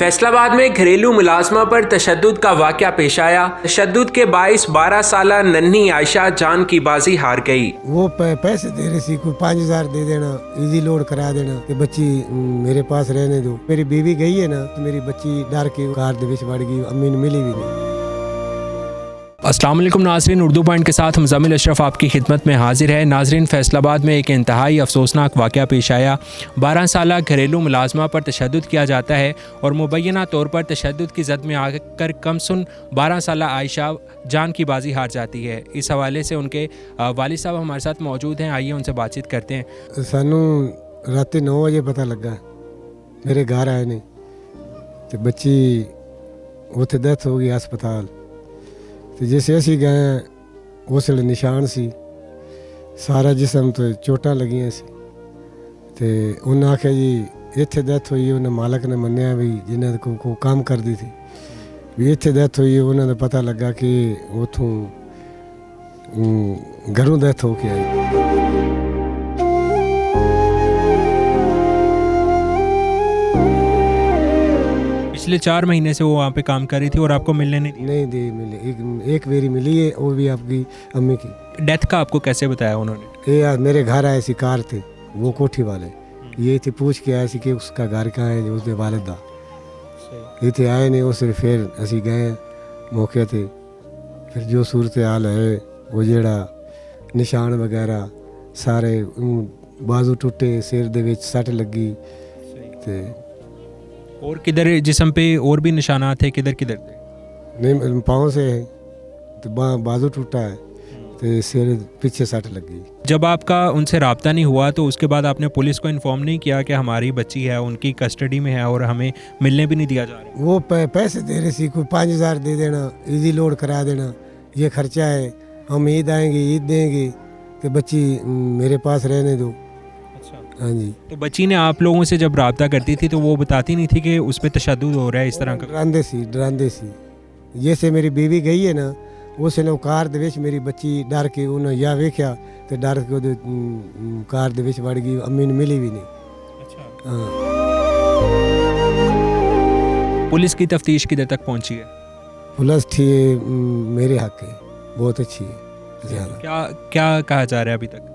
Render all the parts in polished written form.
फैसलाबाद में घरेलू मुलाजमा पर तशद्दुद का वाक़या पेश आया। तशद्दुद के बाइस 12 साला नन्ही आयशा जान की बाजी हार गई। वो पैसे दे रही थी, कोई 5000 दे देना, इजी लोड करा देना कि बच्ची मेरे पास रहने दो। मेरी बीवी गई है ना, तो मेरी बच्ची डर के कार दे विच वड़ गई, अम्मी ने मिली भी नहीं। अस्सलाम वालेकुम नाज़रीन, उर्दू पॉइंट के साथ मुज़म्मिल अशरफ आपकी खिदमत में हाजिर है। नाज़रीन, फैसलाबाद में एक इंतहाई अफसोसनाक वाक़या पेश आया। 12 साला घरेलू मुलाजमा पर तशद्दुद किया जाता है और मुबैना तौर पर तशद्दुद की जद में आकर कमसुन 12 साला आयशा जान की बाजी हार जाती है। इस हवाले से उनके वालिद साहब हमारे साथ मौजूद हैं, आइए उनसे बातचीत करते हैं। सानू रात 9 बजे पता लगा, मेरे घर आए ने तो बच्ची उत्थे डेथ हो गई अस्पताल। तो जैसे असी गए उस वे निशान सी, सारा जिसम तो चोटा लगियां सी। तो उन्हें आख्या जी इत्थे डेथ हुई, उन्हें मालक ने मन्निया भी जिन्हें को काम करती थी भी इत्थे डेथ हुई। उन्होंने पता लगा कि उतों घरों डेथ हो के आई। पिछले 4 महीने से वो वहाँ पे काम कर रही थी और आपको मिलने नहीं दी मिले। एक बेरी मिली है, वो भी आपकी अम्मी की। डेथ का आपको कैसे बताया उन्होंने? ये यार मेरे घर आए सी कार थे, वो कोठी वाले ये थे, पूछ के आए सी कि उसका घर कहाँ है, उसके वालिद दा ये थे। आए नहीं उस फिर असी गए मौके थे। फिर जो सूरत हाल है वो जेड़ा निशान वगैरह सारे, बाजू टुटे, सिर दे विच सट लगी। ते और किधर जिस्म पे और भी निशानात थे? किधर किधर थे? नहीं, पाँव से है तो बाजू टूटा है, तो सिर पीछे सट लगी। जब आपका उनसे रब्ता नहीं हुआ तो उसके बाद आपने पुलिस को इन्फॉर्म नहीं किया कि हमारी बच्ची है, उनकी कस्टडी में है और हमें मिलने भी नहीं दिया जा रहा? वो पैसे दे रही थी, कोई 5000 दे देना, इजी लोड करा देना, ये खर्चा है, हम ईद आएंगे, ईद देंगे, तो बच्ची मेरे पास रहने दो। हाँ जी। तो बच्ची ने आप लोगों से जब रब्ता करती थी तो वो बताती नहीं थी कि उस पर तशद्दुद हो रहा है इस तरह का? डरांदे सी। जैसे मेरी बीवी गई है ना, उस ने कार दे विच मेरी बच्ची डर के उन्हें या वेख्या तो डर के उहदे कार दे विच वड़ गई, अम्मी ने मिली भी नहीं। अच्छा। हाँ। पुलिस की तफ्तीश किधर तक पहुंची है? पुलिस ठीक मेरे हक है, बहुत अच्छी है। क्या कहा जा रहा है अभी तक?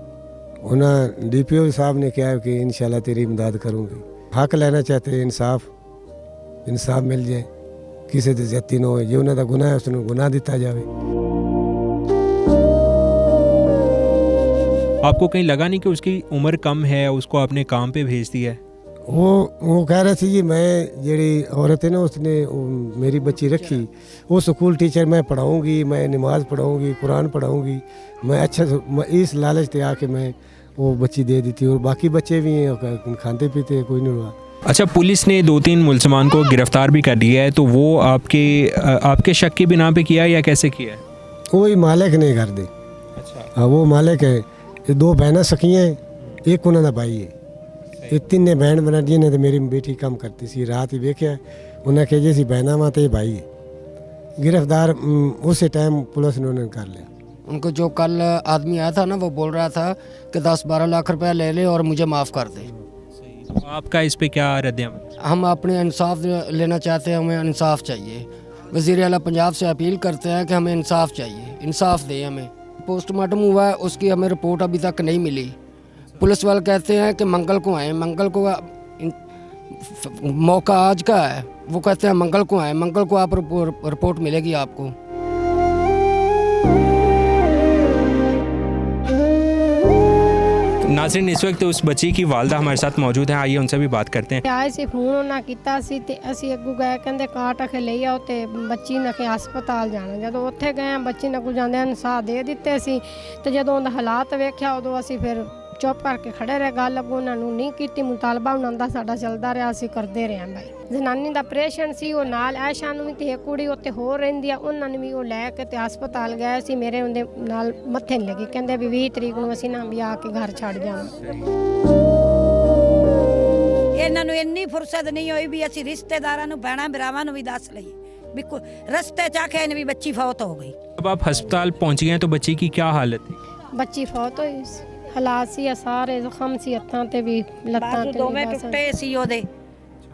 उन्हें DPO साहब ने कहा कि इंशाल्लाह तेरी इमदाद करूँगी। हक लेना चाहते हैं, इंसाफ मिल जाए, किसी से ज्यादती न हो, जो उन्होंने गुनाह है उसने गुनाह दिता जाए। आपको कहीं लगा नहीं कि उसकी उम्र कम है, उसको अपने काम पे भेज दिया है? वो कह रहे थे जी, मैं जेड़ी औरत है ना उसने मेरी बच्ची रखी, वो स्कूल टीचर मैं पढ़ाऊँगी, मैं नमाज पढ़ाऊँगी, कुरान पढ़ाऊँगी, मैं अच्छा इस लालच ते आके मैं वो बच्ची दे दी थी। और बाकी बच्चे भी हैं खाते पीते, कोई नहीं हुआ। अच्छा, पुलिस ने 2-3 मुलजमान को गिरफ्तार भी कर लिया है, तो वो आपके शक की बिना पे किया या कैसे किया है? कोई मालिक नहीं कर दे। अच्छा। हाँ, वो मालिक है। ये 2 बहना सखियाँ हैं, एक उन्होंने भाई है। ये 3 बहन बना दी ने। तो मेरी बेटी काम करती सी, रात ही वेख्या उन्हें कह जी सी बहना माँ तो ये भाई है। गिरफ्तार उसी टाइम पुलिस ने उन्होंने कर लिया। उनको जो कल आदमी आया था ना, वो बोल रहा था कि 10-12 लाख रुपया ले ले और मुझे माफ़ कर दे। तो आपका इस पे क्या रद्द-ए-अमल? हम अपने इंसाफ लेना चाहते हैं, हमें इंसाफ चाहिए। वज़ीर आला पंजाब से अपील करते हैं कि हमें इंसाफ चाहिए, इंसाफ दें हमें। पोस्टमार्टम हुआ है, उसकी हमें रिपोर्ट अभी तक नहीं मिली। पुलिस वाले कहते हैं कि मंगल को आए, मंगल को मौका आज का है, वो कहते हैं मंगल को आए, मंगल को आप रिपोर्ट मिलेगी आपको। नाज़रीन, इस वक्त उस बच्ची की वालदा हमारे साथ मौजूद हैं, आइए उनसे भी बात करते हैं। आए सी फोन उन्हें किया सी ते असी अगू गए, कहते काट अखे ले आओ ते बच्ची ने के हस्पताल जाना। जो उत्थे गए बच्ची ने को जांदे इंसाफ दे दिते सी, ते जो उन्हें हालात वेख्या उदों असी फिर चुप करके खड़े रहे। गल अगू उन्होंने नहीं की, मुतालबा उन्होंने दा साडा चलदा रहा, असी करते रहे। भाई जनानी दा ऑपरेशन सी, वो नाल ऐशा नूं भी ते एक कुड़ी उत्ते होर रहिंदी आ, उन्होंने भी वो लैके ते हस्पताल गए सी। मेरे उनदे नाल मत्थे नहीं लगी, कहंदे भी 20 तरीक नूं असी ना भी आके घर छड़ जावां। इन्हां नूं इन्नी फुरसत नहीं होई भी असी रिश्तेदारां नूं भैणां भरावां नूं भी दस लईए भी रस्ते च आखे भी बच्ची फौत हो गई। अब आप अस्पताल पहुंची हैं तो बच्ची की क्या हालत थी? बच्ची फौत हुई, हालात सी सारे जख्म सी, हत्थां ते भी लत्तां ते दोवें टुੱਟੇ ਸੀ ਉਹਦੇ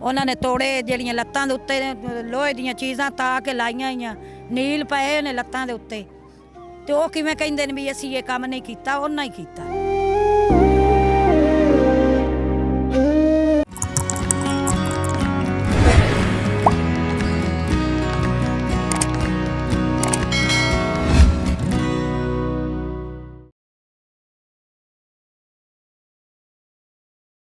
ਉਹਨਾਂ ਨੇ ਤੋੜੇ, ਜਿਹੜੀਆਂ ਲੱਤਾਂ ਦੇ ਉੱਤੇ ਲੋਹੇ ਦੀਆਂ ਚੀਜ਼ਾਂ ਤਾ ਕੇ ਲਾਈਆਂ ਹੋਈਆਂ, ਨੀਲ ਪਏ ਨੇ ਲੱਤਾਂ ਦੇ ਉੱਤੇ। ਤੇ ਉਹ ਕਿਵੇਂ ਕਹਿੰਦੇ ਨੇ ਵੀ ਅਸੀਂ ਇਹ ਕੰਮ ਨਹੀਂ ਕੀਤਾ, ਉਹਨਾਂ ਹੀ ਕੀਤਾ।